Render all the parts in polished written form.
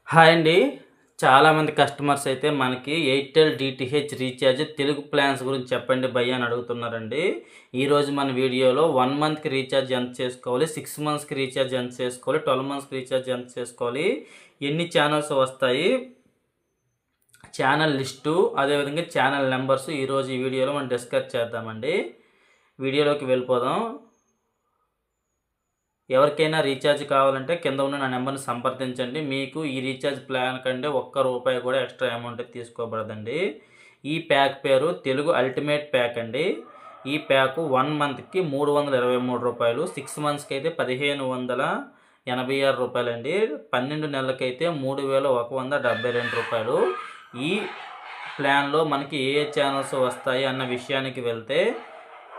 Hi అండి. చాలామంది customers అయితే మనకి Airtel DTH recharge Telugu plans గురించి చెప్పండి భయ్యా అని అడుగుతున్నారండి. ఈరోజు మన వీడియోలో 1 మంత్‌కి రీఛార్జ్ ఎంత చేసుకోవాలి, 6 మంత్స్‌కి రీఛార్జ్ ఎంత చేసుకోవాలి, 12 మంత్స్‌కి రీఛార్జ్ ఎంత చేసుకోవాలి, ఎన్ని ఛానల్స్ వస్తాయి, ఛానల్ లిస్టు, అదేవిధంగా ఛానల్ నెంబర్స్ ఈరోజు ఈ వీడియోలో మనం డిస్కస్ చేద్దామండి. వీడియోలోకి వెళ్ళిపోదాం. ఎవరికైనా రీఛార్జ్ కావాలంటే కింద ఉన్న నా నెంబర్ని సంప్రదించండి. మీకు ఈ రీఛార్జ్ ప్లాన్ కంటే ఒక్క రూపాయి కూడా ఎక్స్ట్రా అమౌంట్ తీసుకోబడదండి. ఈ ప్యాక్ పేరు తెలుగు అల్టిమేట్ ప్యాక్ అండి. ఈ ప్యాకు 1 మంత్కి రూ. 323, 6 మంత్స్కి అయితే రూ. 1586 అండి. 12 నెలలకైతే రూ. 3172. ఈ ప్లాన్లో మనకి ఏ ఛానల్స్ వస్తాయి అన్న విషయానికి వెళ్తే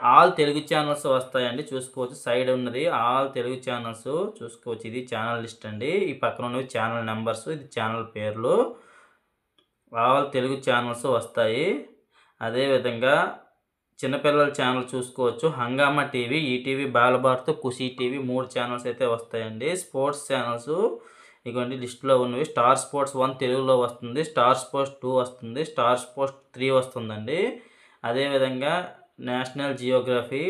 ఆల్ తెలుగు ఛానల్స్ వస్తాయండి. చూసుకోవచ్చు, సైడ్ ఉన్నది ఆల్ తెలుగు ఛానల్స్ చూసుకోవచ్చు. ఇది ఛానల్ లిస్ట్ అండి. ఈ పక్కన ఉన్నవి ఛానల్ నెంబర్స్, ఇది ఛానల్ పేర్లు. ఆల్ తెలుగు ఛానల్స్ వస్తాయి. అదేవిధంగా చిన్నపిల్లల ఛానల్ చూసుకోవచ్చు. హంగామా టీవీ, ఈటీవీ, బాలభారత్, ఖుషీ టీవీ 3 ఛానల్స్ అయితే వస్తాయండి. స్పోర్ట్స్ ఛానల్స్ ఇదిగోండి లిస్టులో ఉన్నవి. స్టార్ స్పోర్ట్స్ 1 తెలుగులో వస్తుంది, స్టార్ స్పోర్ట్స్ 2 వస్తుంది, స్టార్ స్పోర్ట్స్ 3 వస్తుందండి. అదేవిధంగా national geography,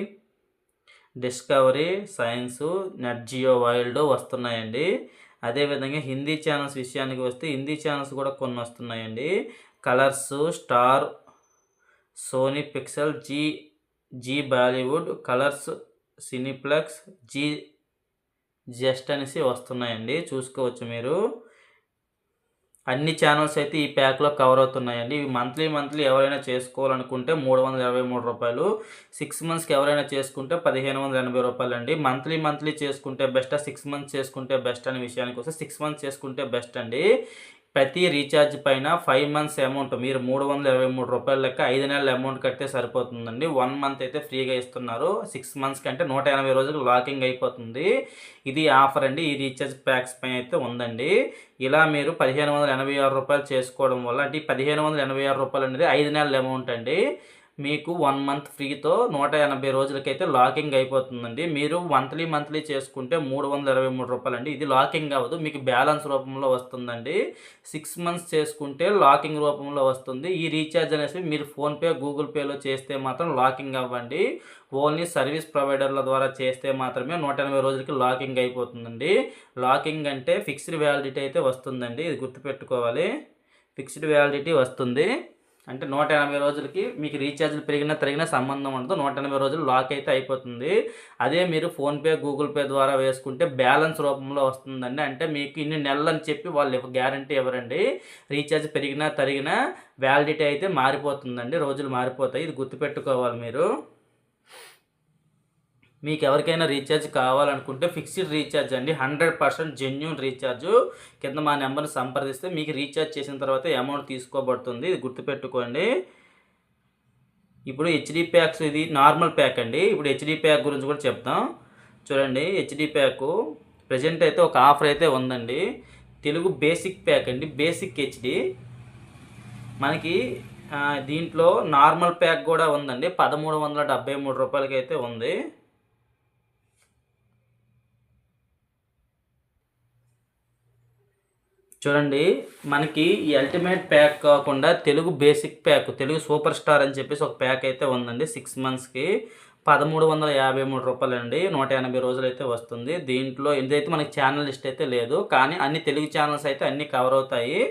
discovery, science, net geo wild వస్తున్నాయండి. అదేవిధంగా హిందీ ఛానల్స్ విషయానికి వస్తే హిందీ ఛానల్స్ కూడా కొన్ని వస్తున్నాయండి. Colors, star, Sony pixel, Zee Bollywood, Colors, Cineplex, Zee just అనేసి వస్తున్నాయండి. చూసుకోవచ్చు మీరు. అన్ని ఛానల్స్ అయితే ఈ ప్యాక్లో కవర్ అవుతున్నాయండి. ఇవి మంత్లీ ఎవరైనా చేసుకోవాలనుకుంటే రూ. 323, 6 మంత్స్కి ఎవరైనా చేసుకుంటే రూ. 1580 అండి. మంత్లీ చేసుకుంటే బెస్టా, 6 మంత్స్ చేసుకుంటే బెస్ట్ అనే విషయానికి వస్తే 6 మంత్స్ చేసుకుంటే బెస్ట్ అండి. ప్రతి రీఛార్జ్ పైన 5 మంత్స్ అమౌంట్ మీరు రూ. 323 లెక్క 5 నెలల అమౌంట్ కడితే సరిపోతుందండి. 1 మంత్ అయితే ఫ్రీగా ఇస్తున్నారు. 6 మంత్స్ కంటే 180 రోజులు లాకింగ్ అయిపోతుంది. ఇది ఆఫర్ అండి. ఈ రీఛార్జ్ ప్యాక్స్ పైన అయితే ఉందండి. ఇలా మీరు రూ. 1586 చేసుకోవడం వల్ల, అంటే రూ. 1586 అనేది 5 నెలల అమౌంట్ అండి. మీకు 1 మంత్ ఫ్రీతో 180 రోజులకైతే లాకింగ్ అయిపోతుందండి. మీరు మంత్లీ చేసుకుంటే రూ. 323 అండి. ఇది లాకింగ్ అవ్వదు, మీకు బ్యాలెన్స్ రూపంలో వస్తుందండి. 6 మంత్స్ చేసుకుంటే లాకింగ్ రూపంలో వస్తుంది. ఈ రీఛార్జ్ అనేసి మీరు ఫోన్పే, గూగుల్ పేలో చేస్తే మాత్రం లాకింగ్ అవ్వండి. ఓన్లీ సర్వీస్ ప్రొవైడర్ల ద్వారా చేస్తే మాత్రమే 180 రోజులకి లాకింగ్ అయిపోతుందండి. లాకింగ్ అంటే ఫిక్స్డ్ వ్యాలిడిటీ అయితే వస్తుందండి. ఇది గుర్తుపెట్టుకోవాలి. ఫిక్స్డ్ వ్యాలిడిటీ వస్తుంది. అంటే 180 రోజులకి మీకు రీఛార్జ్లు పెరిగినా తరిగినా సంబంధం ఉండదు. 180 రోజులు లాక్ అయితే అయిపోతుంది. అదే మీరు ఫోన్పే, గూగుల్ పే ద్వారా వేసుకుంటే బ్యాలెన్స్ రూపంలో వస్తుందండి. అంటే మీకు ఇన్ని నెలలు అని చెప్పి వాళ్ళు గ్యారంటీ ఇవ్వరండి. రీఛార్జ్ పెరిగినా తరిగినా వ్యాలిడిటీ అయితే మారిపోతుందండి, రోజులు మారిపోతాయి. ఇది గుర్తుపెట్టుకోవాలి మీరు. మీకు ఎవరికైనా రీఛార్జ్ కావాలనుకుంటే ఫిక్స్డ్ రీఛార్జ్ అండి, 100% జెన్యూన్ రీఛార్జ్. కింద మా నెంబర్ని సంప్రదిస్తే మీకు రీఛార్జ్ చేసిన తర్వాత అమౌంట్ తీసుకోబడుతుంది. ఇది గుర్తుపెట్టుకోండి. ఇప్పుడు హెచ్డి ప్యాక్స్, ఇది నార్మల్ ప్యాక్ అండి. ఇప్పుడు హెచ్డి ప్యాక్ గురించి కూడా చెప్తాం. చూడండి, హెచ్డి ప్యాకు ప్రజెంట్ అయితే ఒక ఆఫర్ అయితే ఉందండి. తెలుగు బేసిక్ ప్యాక్ అండి, బేసిక్ హెచ్డి. మనకి దీంట్లో నార్మల్ ప్యాక్ కూడా ఉందండి. రూ. 1373 అయితే ఉంది. చూడండి, మనకి ఈ అల్టిమేట్ ప్యాక్ కాకుండా Telugu basic pack, Telugu super star అని చెప్పేసి ఒక ప్యాక్ అయితే ఉందండి. 6 మంత్స్కి రూ. 1353 అండి. 180 రోజులు అయితే వస్తుంది. దీంట్లో ఇదైతే మనకి ఛానల్ లిస్ట్ అయితే లేదు, కానీ అన్ని తెలుగు ఛానల్స్ అయితే అన్నీ కవర్ అవుతాయి.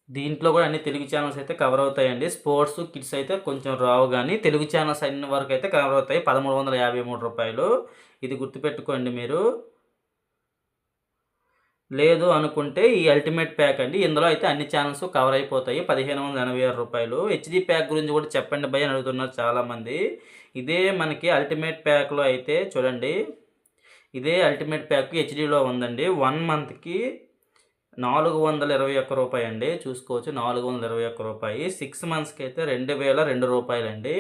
దీంట్లో కూడా అన్ని తెలుగు ఛానల్స్ అయితే కవర్ అవుతాయండి. స్పోర్ట్స్, కిడ్స్ అయితే కొంచెం రావు, కానీ తెలుగు ఛానల్స్ అన్ని వరకు అయితే కవర్ అవుతాయి. రూ. 1353. ఇది గుర్తుపెట్టుకోండి మీరు. లేదు అనుకుంటే ఈ అల్టిమేట్ ప్యాక్ అండి. ఇందులో అయితే అన్ని ఛానల్స్ కవర్ అయిపోతాయి. రూ. 1586. హెచ్డి ప్యాక్ గురించి కూడా చెప్పండి భయ్ అని అడుగుతున్నారు చాలామంది. ఇదే మనకి అల్టిమేట్ ప్యాక్లో అయితే చూడండి, ఇదే అల్టిమేట్ ప్యాక్ హెచ్డిలో ఉందండి. 1 మంత్కి రూ. 421 అండి. చూసుకోవచ్చు, రూ. 421. 6 మంత్స్కి అయితే రూ. 2002 అండి.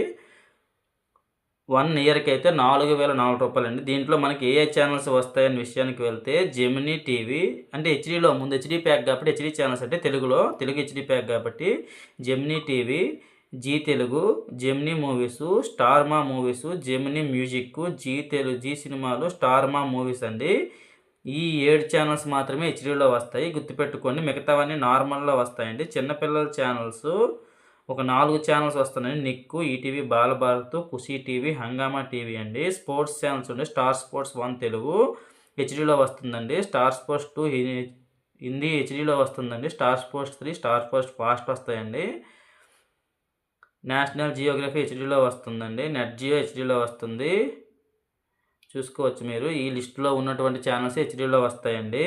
1 ఇయర్కి అయితే రూ. 4004 అండి. దీంట్లో మనకి ఏ ఛానల్స్ వస్తాయనే విషయానికి వెళ్తే జెమినీ టీవీ, అంటే హెచ్డీలో ముందు హెచ్డీ ప్యాక్ కాబట్టి హెచ్డీ ఛానల్స్ అంటే తెలుగు హెచ్డీ ప్యాక్ కాబట్టి Gemini TV, Zee Telugu, Gemini movies, star Maa movies, Gemini music, Zee సినిమాలు, స్టార్ మా మూవీస్ అండి. ఈ 7 ఛానల్స్ మాత్రమే హెచ్డీలో వస్తాయి, గుర్తుపెట్టుకోండి. మిగతావన్నీ నార్మల్‌లో వస్తాయండి. చిన్నపిల్లల ఛానల్స్ ఒక 4 ఛానల్స్ వస్తున్నాయి. నిక్కు, ఈటీవీ, బాలభారత్, ఖుషి టీవీ, హంగామా టీవీ అండి. స్పోర్ట్స్ ఛానల్స్ ఉన్నాయి. స్టార్ స్పోర్ట్స్ 1 తెలుగు హెచ్డీలో వస్తుందండి. స్టార్ స్పోర్ట్స్ 2 హిందీ హెచ్డీలో వస్తుందండి. Star sports 3, star sports fast వస్తాయండి. నేషనల్ జియోగ్రఫీ హెచ్డీలో వస్తుందండి. నెట్ జియో హెచ్డీలో వస్తుంది. చూసుకోవచ్చు మీరు. ఈ లిస్టులో ఉన్నటువంటి ఛానల్స్ హెచ్డీలో వస్తాయండి.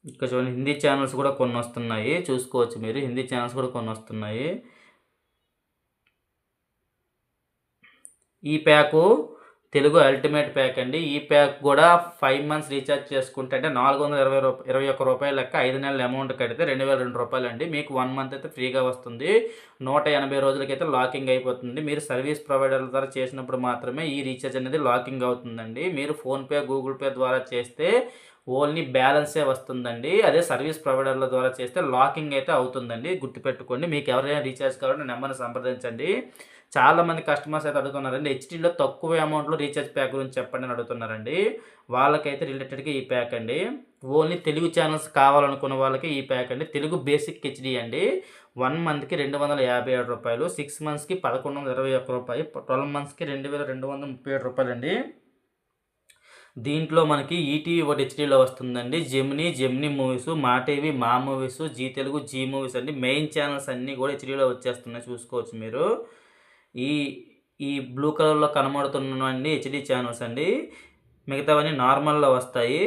ఇక్కడ చూడండి, హిందీ ఛానల్స్ కూడా కొన్ని వస్తున్నాయి, చూసుకోవచ్చు మీరు. హిందీ ఛానల్స్ కూడా కొన్ని వస్తున్నాయి. ఈ ప్యాకు తెలుగు అల్టిమేట్ ప్యాక్ అండి. ఈ ప్యాక్ కూడా 5 మంత్స్ రీఛార్జ్ చేసుకుంటే అంటే 421 రూపాయలు లెక్క 5 నెలల అమౌంట్ కడితే 2002 రూపాయలు అండి. మీకు 1 మంత్ అయితే ఫ్రీగా వస్తుంది. 180 రోజులకైతే లాకింగ్ అయిపోతుంది. మీరు సర్వీస్ ప్రొవైడర్ల ద్వారా చేసినప్పుడు మాత్రమే ఈ రీఛార్జ్ అనేది లాకింగ్ అవుతుందండి. మీరు ఫోన్పే, గూగుల్ పే ద్వారా చేస్తే ఓన్లీ బ్యాలెన్సే వస్తుందండి. అదే సర్వీస్ ప్రొవైడర్ల ద్వారా చేస్తే లాకింగ్ అయితే అవుతుందండి, గుర్తుపెట్టుకోండి. మీకు ఎవరైనా రీఛార్జ్ కావాలంటే నెంబర్ని సంప్రదించండి. చాలామంది కస్టమర్స్ అయితే అడుగుతున్నారండి, హెచ్డీలో తక్కువ అమౌంట్లో రీఛార్జ్ ప్యాక్ గురించి చెప్పండి అని అడుగుతున్నారండి. వాళ్ళకైతే రిలేటెడ్గా ఈ ప్యాక్ అండి. ఓన్లీ తెలుగు ఛానల్స్ కావాలనుకున్న వాళ్ళకి ఈ ప్యాక్ అండి. తెలుగు బేసిక్ హెచ్డీ అండి. 1 మంత్కి 257 రూపాయలు, 6 మంత్స్కి 1121 రూపాయలు, 12 మంత్స్కి 2237 రూపాయలు అండి. దీంట్లో మనకి ఈటీవీ ఒకటి హెచ్డీలో వస్తుందండి. Gemini movies, Maa TV, Maa movies, Zee Telugu, Zee movies అండి. మెయిన్ ఛానల్స్ అన్నీ కూడా హెచ్డీలో వచ్చేస్తున్నాయి, చూసుకోవచ్చు మీరు. ఈ ఈ బ్లూ కలర్లో కనబడుతున్నవన్నీ హెచ్డీ ఛానల్స్ అండి. మిగతావన్నీ నార్మల్లో వస్తాయి.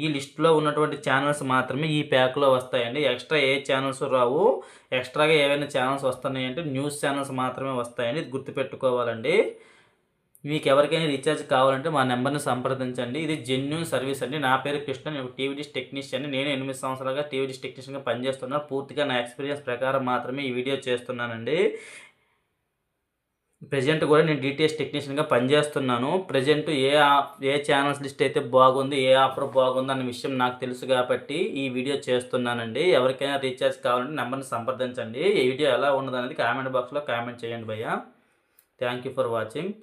ఈ లిస్టులో ఉన్నటువంటి ఛానల్స్ మాత్రమే ఈ ప్యాక్లో వస్తాయండి. ఎక్స్ట్రా ఏ ఛానల్స్ రావు. ఎక్స్ట్రాగా ఏవైనా ఛానల్స్ వస్తున్నాయి అంటే న్యూస్ ఛానల్స్ మాత్రమే వస్తాయండి, ఇది గుర్తుపెట్టుకోవాలండి. మీకు ఎవరికైనా రీఛార్జ్ కావాలంటే మా నెంబర్ని సంప్రదించండి. ఇది జెన్యూన్ సర్వీస్ అండి. నా పేరు కృష్ణ, నేను టీవీ డిష్ టెక్నీషియన్. నేను 8 సంవత్సరాలుగా టీవీ డిష్ టెక్నీషియన్గా పనిచేస్తున్నాను. పూర్తిగా నా ఎక్స్పీరియన్స్ ప్రకారం మాత్రమే ఈ వీడియో చేస్తున్నానండి. ప్రజెంట్ కూడా నేను డిటిఎస్ టెక్నీషియన్గా పనిచేస్తున్నాను. ప్రజెంట్ ఏ ఛానల్స్ లిస్ట్ అయితే బాగుంది, ఏ ఆఫర్ బాగుంది అన్న విషయం నాకు తెలుసు కాబట్టి ఈ వీడియో చేస్తున్నానండి. ఎవరికైనా రీఛార్జ్ కావాలంటే నెంబర్ని సంప్రదించండి. ఈ వీడియో ఎలా ఉన్నదనేది కామెంట్ బాక్స్లో కామెంట్ చేయండి భయ్యా. Thank you for watching.